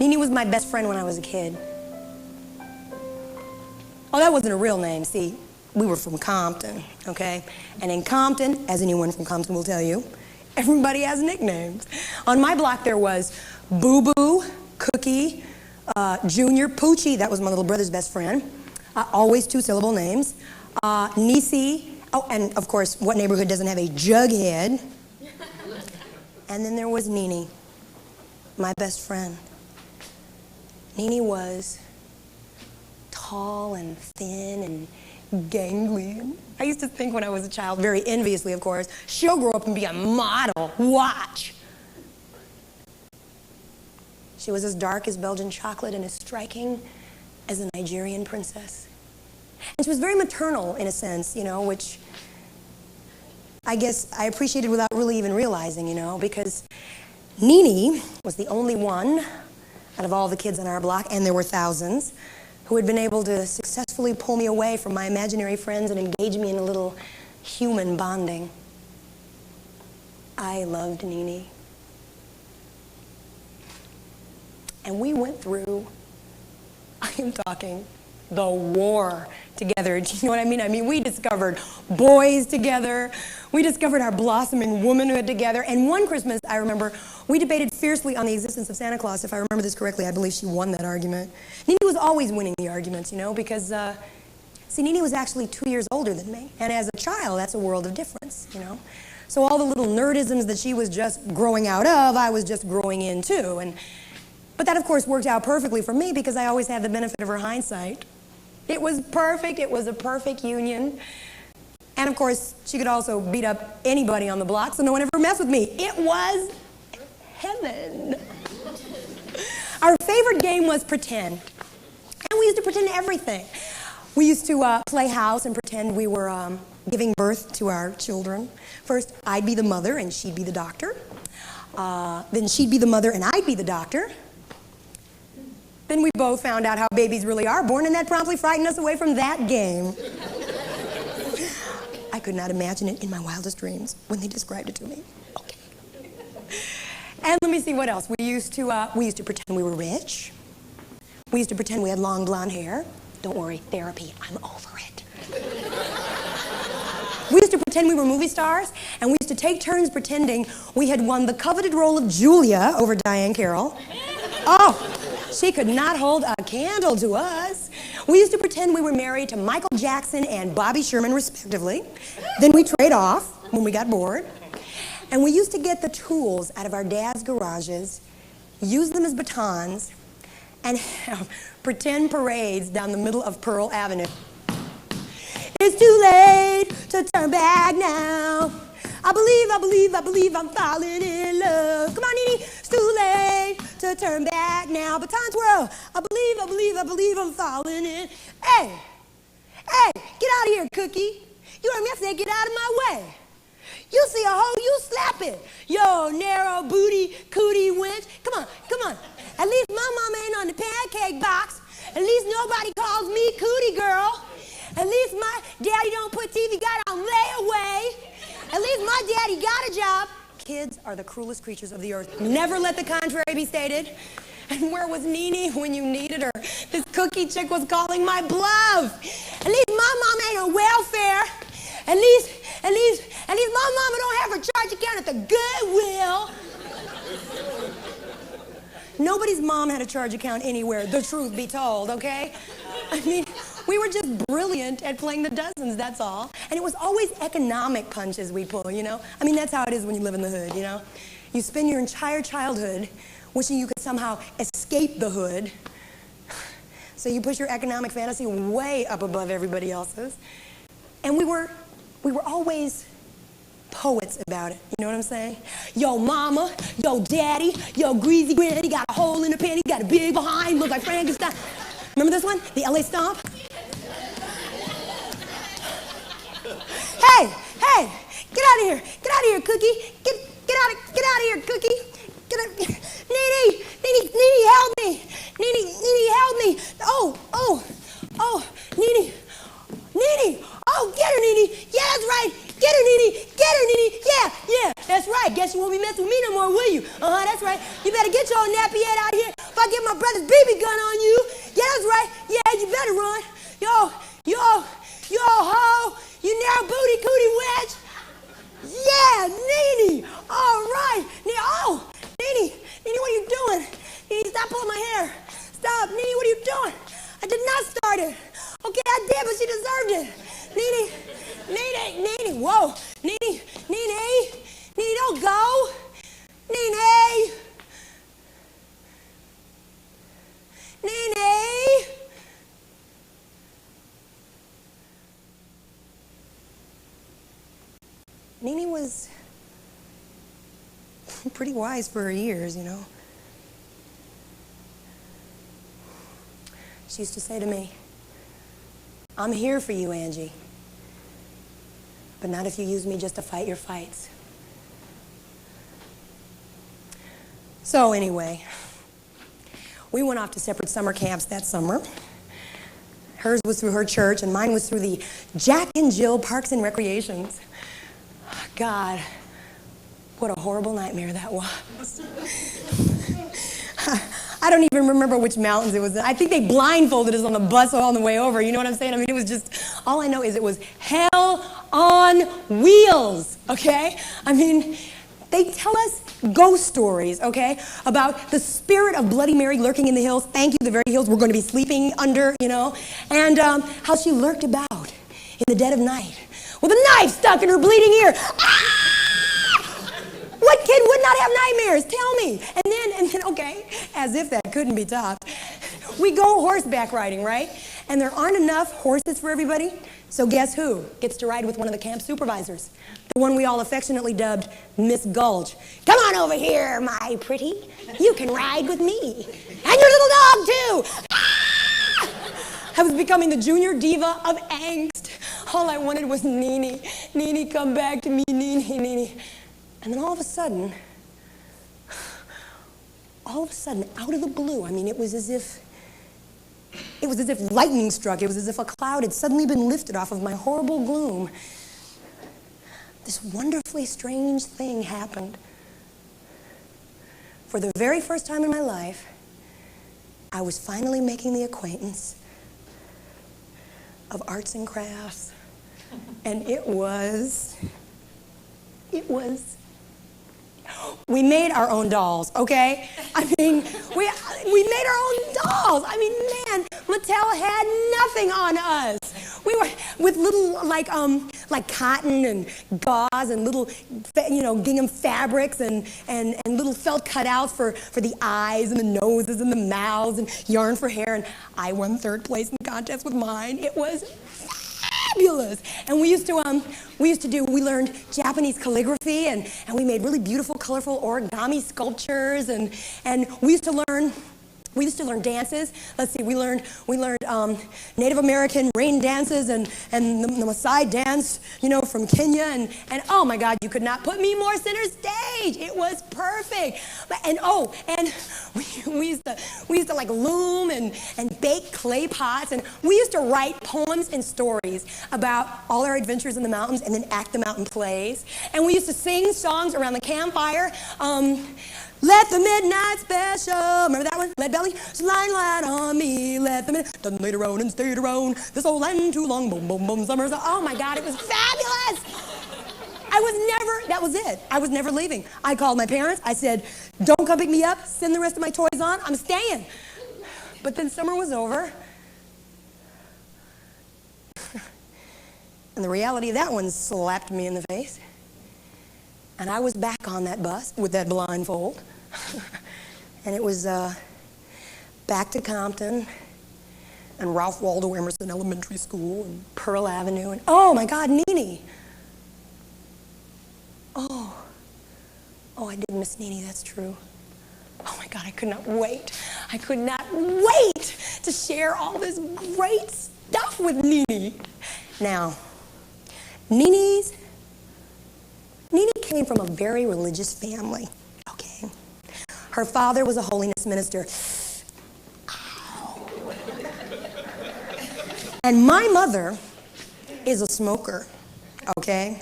Nene was my best friend when I was a kid. Oh, that wasn't a real name. See, we were from Compton, okay? And in Compton, as anyone from Compton will tell you, everybody has nicknames. On my block, there was Boo Boo, Cookie, Junior, Poochie, that was my little brother's best friend. Always two-syllable names. Nisi, oh, and of course, what neighborhood doesn't have a jughead? And then there was Nene, my best friend. Nene was tall and thin and ganglion. I used to think when I was a child, very enviously, of course, she'll grow up and be a model. Watch. She was as dark as Belgian chocolate and as striking as a Nigerian princess. And she was very maternal in a sense, you know, which I guess I appreciated without really even realizing, you know, because Nene was the only one out of all the kids on our block, and there were thousands, who had been able to successfully pull me away from my imaginary friends and engage me in a little human bonding. I loved Nene. And we went through, I am talking, the war together. Do you know what I mean? I mean, we discovered boys together. We discovered our blossoming womanhood together. And one Christmas, I remember, we debated fiercely on the existence of Santa Claus. If I remember this correctly, I believe she won that argument. Nene was always winning the arguments, you know, because, see, Nene was actually 2 years older than me. And as a child, that's a world of difference, you know. So all the little nerdisms that she was just growing out of, I was just growing into. But that, of course, worked out perfectly for me because I always had the benefit of her hindsight. It was perfect. It was a perfect union. And, of course, she could also beat up anybody on the block, so no one ever messed with me. It was heaven. Our favorite game was pretend. And we used to pretend everything. We used to play house and pretend we were giving birth to our children. First, I'd be the mother and she'd be the doctor. Then she'd be the mother and I'd be the doctor. Then we both found out how babies really are born, and that promptly frightened us away from that game. I could not imagine it in my wildest dreams when they described it to me. Okay. And let me see what else. We used to pretend we were rich. We used to pretend we had long blonde hair. Don't worry, therapy, I'm over it. We used to pretend we were movie stars, and we used to take turns pretending we had won the coveted role of Julia over Diane Carroll. Oh! She could not hold a candle to us. We used to pretend we were married to Michael Jackson and Bobby Sherman, respectively. Then we trade off when we got bored. And we used to get the tools out of our dad's garages, use them as batons, and have pretend parades down the middle of Pearl Avenue. It's too late to turn back now. I believe I'm falling in love. Come on, Nene, it's too late to turn back now. Baton twirl. I believe I'm falling in. Hey, get out of here, Cookie. You heard me, I said get out of my way. You see a hole, you slap it. Yo, narrow booty, cootie wench. Come on. At least my mama ain't on the pancake box. At least nobody calls me cootie girl. At least my daddy don't put TV Guide on layaway. At least my daddy got a job. Kids are the cruelest creatures of the earth. Never let the contrary be stated. And where was Nene when you needed her? This cookie chick was calling my bluff. At least my mom ain't on welfare. At least my mama don't have her charge account at the Goodwill. Nobody's mom had a charge account anywhere, the truth be told, okay? I mean, we were just brilliant at playing the dozens, that's all. And it was always economic punches we pull, you know? I mean, that's how it is when you live in the hood, you know? You spend your entire childhood wishing you could somehow escape the hood. So you push your economic fantasy way up above everybody else's. And we were always poets about it, you know what I'm saying? Yo mama, yo daddy, yo greasy granny, got a hole in the panty, got a big behind, look like Frankenstein. Remember this one? The LA Stomp? Hey, get out of here, Cookie. Get out of here, Cookie. Nene, help me. Nene, help me. Oh, Nene. Oh, get her, Nene. Yeah, that's right. Get her, Nene. Yeah, that's right. Guess you won't be messing with me no more, will you? That's right. You better get your nappy head out here. If I I get my brother's BB gun on you. Yeah, that's right. Yeah, you better run. Yo, ho, you narrow booty cootie wedge. Yeah, Nene. All right. Nene, what are you doing? Nene, stop pulling my hair. Stop, Nene, what are you doing? I did not start it. Okay, I did, but she deserved it. Nene, whoa. Nene, don't go. Nene. Nene was pretty wise for her years, you know. She used to say to me, I'm here for you, Angie, but not if you use me just to fight your fights. So anyway, we went off to separate summer camps that summer. Hers was through her church, and mine was through the Jack and Jill Parks and Recreations. God, what a horrible nightmare that was. I don't even remember which mountains it was. I think they blindfolded us on the bus on the way over. You know what I'm saying? I mean, it was just, all I know is it was hell on wheels, okay? I mean, they tell us ghost stories, okay, about the spirit of Bloody Mary lurking in the hills. Thank you, the very hills we're going to be sleeping under, you know, and how she lurked about in the dead of night with a knife stuck in her bleeding ear. Ah! What kid would not have nightmares? Tell me. And then, okay, as if that couldn't be topped, we go horseback riding, right? And there aren't enough horses for everybody, so guess who gets to ride with one of the camp supervisors? The one we all affectionately dubbed Miss Gulch. Come on over here, my pretty. You can ride with me. And your little dog, too. Ah! I was becoming the junior diva of angst. All I wanted was Nene. Nene, come back to me, Nene. And then all of a sudden, out of the blue, I mean, it was as if lightning struck. It was as if a cloud had suddenly been lifted off of my horrible gloom. This wonderfully strange thing happened. For the very first time in my life, I was finally making the acquaintance of arts and crafts. And it was, we made our own dolls, okay? I mean, we made our own dolls. I mean, man, Mattel had nothing on us. We were with little, like cotton and gauze and little, gingham fabrics and little felt cutouts for the eyes and the noses and the mouths and yarn for hair. And I won third place in the contest with mine. It was fabulous. And we learned Japanese calligraphy and we made really beautiful, colorful origami sculptures and we used to learn dances. Let's see, we learned Native American rain dances and the Maasai dance, from Kenya and oh my God, you could not put me more center stage. It was perfect. And we used to like loom and bake clay pots, and we used to write poems and stories about all our adventures in the mountains and then act them out in plays. And we used to sing songs around the campfire. Let the midnight special, remember that one? Lead belly, shine light on me. Let the midnight, done later on and stayed around. This old land too long, boom, boom, boom, summers. Oh my God, it was fabulous. That was it. I was never leaving. I called my parents. I said, don't come pick me up. Send the rest of my toys on. I'm staying. But then summer was over. And the reality of that one slapped me in the face. And I was back on that bus with that blindfold. And it was back to Compton and Ralph Waldo Emerson Elementary School and Pearl Avenue. And oh my God, Nene. Oh, I did miss Nene, that's true. Oh my God, I could not wait. I could not wait to share all this great stuff with Nene. Now, Nene came from a very religious family, okay? Her father was a holiness minister. Ow. And my mother is a smoker, okay?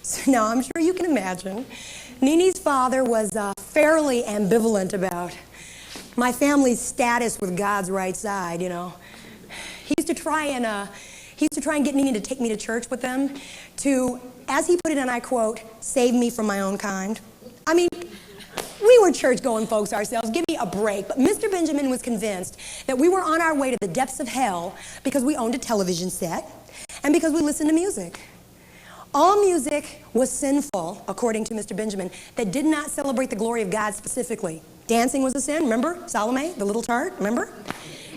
So now I'm sure you can imagine, Nene's father was fairly ambivalent about my family's status with God's right side, you know. He used to try and get Nene to take me to church with them to, as he put it, and I quote, save me from my own kind. I mean, we were church-going folks ourselves. Give me a break. But Mr. Benjamin was convinced that we were on our way to the depths of hell because we owned a television set and because we listened to music. All music was sinful, according to Mr. Benjamin, that did not celebrate the glory of God specifically. Dancing was a sin, remember? Salome, the little tart, remember?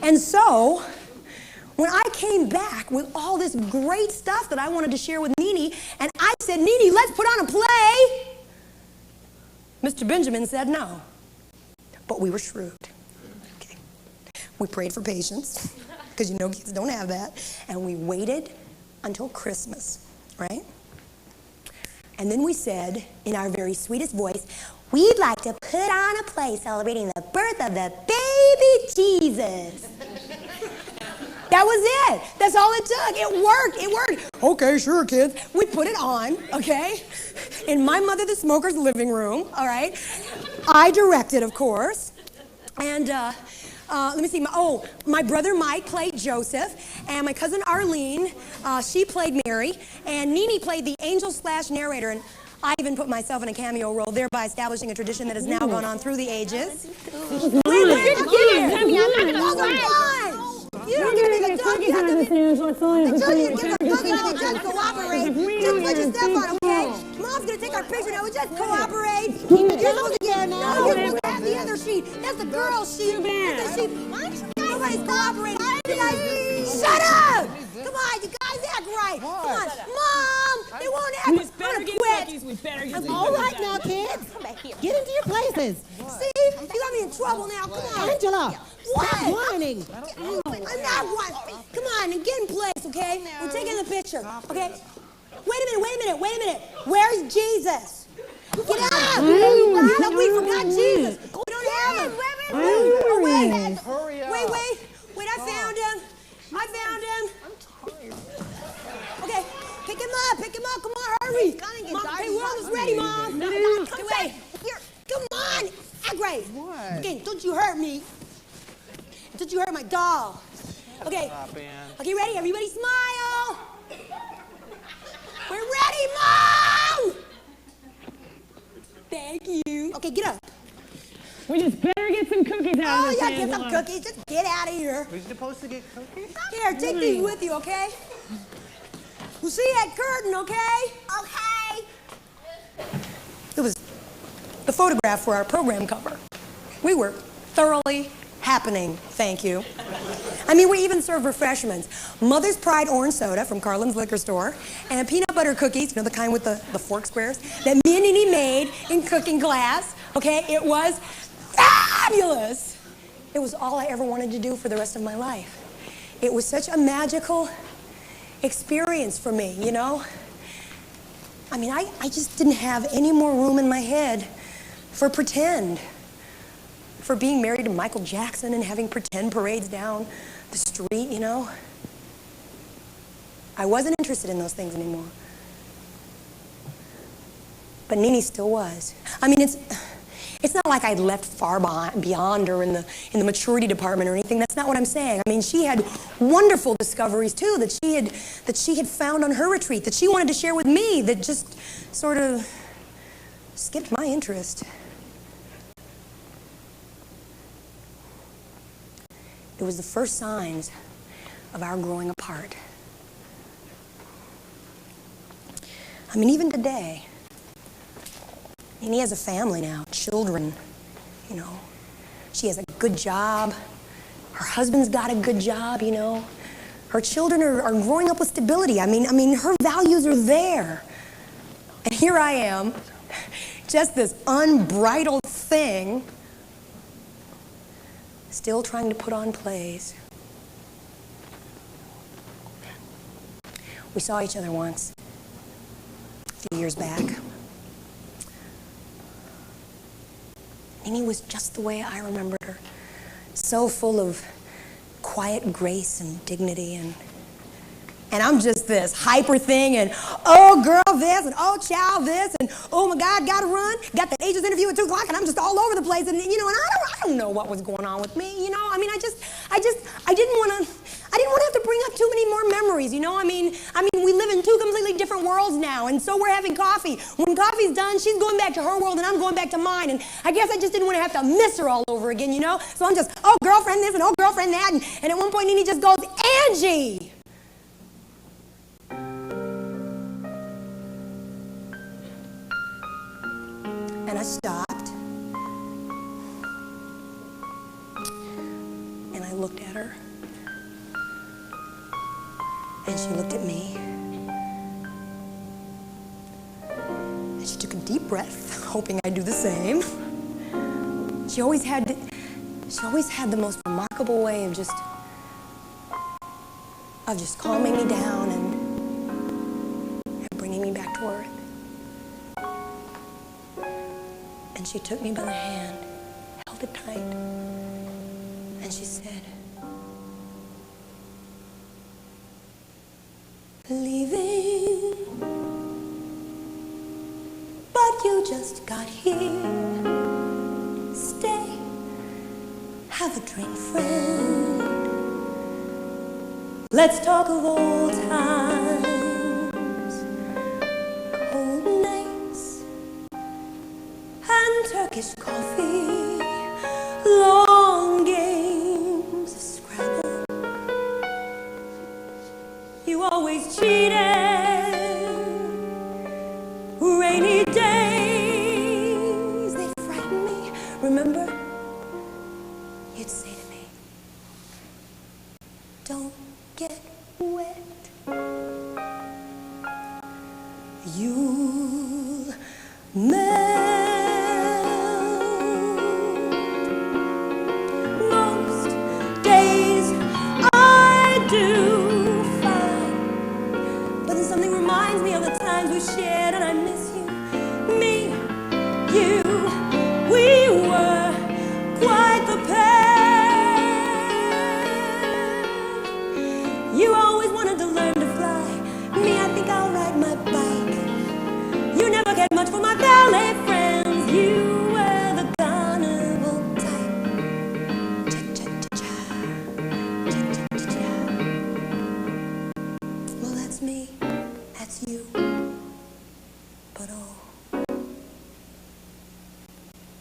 And so, when I came back with all this great stuff that I wanted to share with Nene, and I said, Nene, let's put on a play, Mr. Benjamin said no. But we were shrewd. Okay. We prayed for patience, because you know kids don't have that, and we waited until Christmas, right? And then we said, in our very sweetest voice, we'd like to put on a play celebrating the birth of the baby Jesus. That was it. That's all it took. It worked. Okay, sure, kids. We put it on, okay, in my mother the smoker's living room, all right. I directed, of course. And let me see. My brother Mike played Joseph, and my cousin Arlene, she played Mary, and Nene played the angel/narrator, and I even put myself in a cameo role, thereby establishing a tradition that has now gone on through the ages. Wait, those are fun! You don't get to make a joke, you have to be... Until you get the cookies, just cooperate. Just put your step on, okay? Mom's gonna take our picture now, we just cooperate. You're supposed to get... No, you're supposed to have the other sheet. That's the girl sheet. That's the sheet. Nobody's cooperating. Shut up! Come on, you guys act right. Come on. Mom, they won't act. We better get cookies. We better get cookies. All right now, kids. Come back here. Get into your places. See? You got me in trouble now. Come on. Angela, what? Stop whining. I'm not whining. Come on and get in place, okay? We're taking the picture, okay? Wait a minute. Where's Jesus? Get up! We forgot Jesus. We don't have him. Wait, I found him. I'm tired. Okay, pick him up. Come on, hurry. Mom, hey, we're almost ready, Mom. Wait. Here, come on. Act right. What? Okay, don't you hurt me. Don't you hurt my doll. Okay. Okay, ready? Everybody smile. We're ready, Mom! Thank you. Okay, get up. We just better get some cookies out of this, get some cookies. Just get out of here. We're supposed to get cookies? Here, take these with you, okay? We'll see you at curtain, okay? Okay. It was the photograph for our program cover. We were thoroughly happening, thank you. I mean, we even served refreshments. Mother's Pride orange soda from Carlin's liquor store, and peanut butter cookies, you know, the kind with the fork squares, that me and Nene made in cooking class, okay? It was fabulous. It was all I ever wanted to do for the rest of my life. It was such a magical experience for me, you know? I mean, I just didn't have any more room in my head for pretend. For being married to Michael Jackson and having pretend parades down the street, you know? I wasn't interested in those things anymore. But Nene still was. I mean, it's not like I'd left far beyond her in the maturity department or anything. That's not what I'm saying. I mean, she had wonderful discoveries too that she had found on her retreat that she wanted to share with me that just sort of skipped my interest. It was the first signs of our growing apart. I mean, even today, Nene has a family now, children, you know. She has a good job. Her husband's got a good job, you know. Her children are growing up with stability. I mean, her values are there. And here I am, just this unbridled thing, still trying to put on plays. We saw each other once, a few years back. Nene was just the way I remembered her, so full of quiet grace and dignity, and I'm just this hyper thing, and oh girl this, and oh child this, and oh my God, gotta run, got that agent's interview at 2 o'clock and I'm just all over the place, and you know, and I don't know what was going on with me, you know. I mean, I didn't want to have to bring up too many more memories, you know. I mean, we live in 2 completely different worlds now, and so we're having coffee. When coffee's done, she's going back to her world and I'm going back to mine, and I guess I just didn't want to have to miss her all over again, you know. So I'm just, oh, girlfriend this and oh, girlfriend that, and at one point Nene just goes, Angie! And I stopped, and I looked at her, and she looked at me, and she took a deep breath, hoping I'd do the same. She always had the most remarkable way of just calming me down and bringing me back to earth. And she took me by the hand, held it tight, and she said, leaving, but you just got here. Stay, have a drink, friend. Let's talk of old times, cold nights, and Turkish coffee, long games of Scrabble. You always cheated, rainy days, they frighten me. Remember, you'd say to me, don't get wet. You'll melt. Most days I do fine, but then something reminds me of the times we shared, and I miss you. Me, you, we were quite the pair. You always wanted to learn to fly. Me, I think I'll ride my bike. You never cared much for my ballet friends. You were the carnival type. Cha-cha-cha-cha, cha-cha-cha-cha. Well, that's me, that's you. But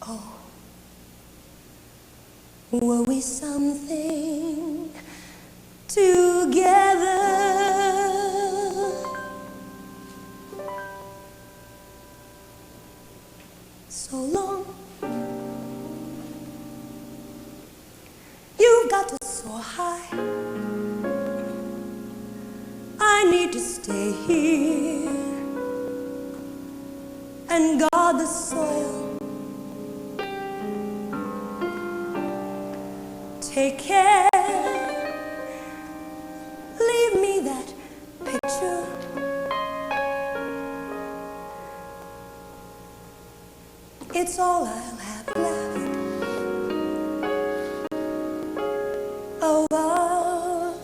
oh, were we something together? So long. You've got to soar high. I need to stay here and guard the soil. Take care. Leave me that picture. It's all I'll have left of our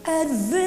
adventure.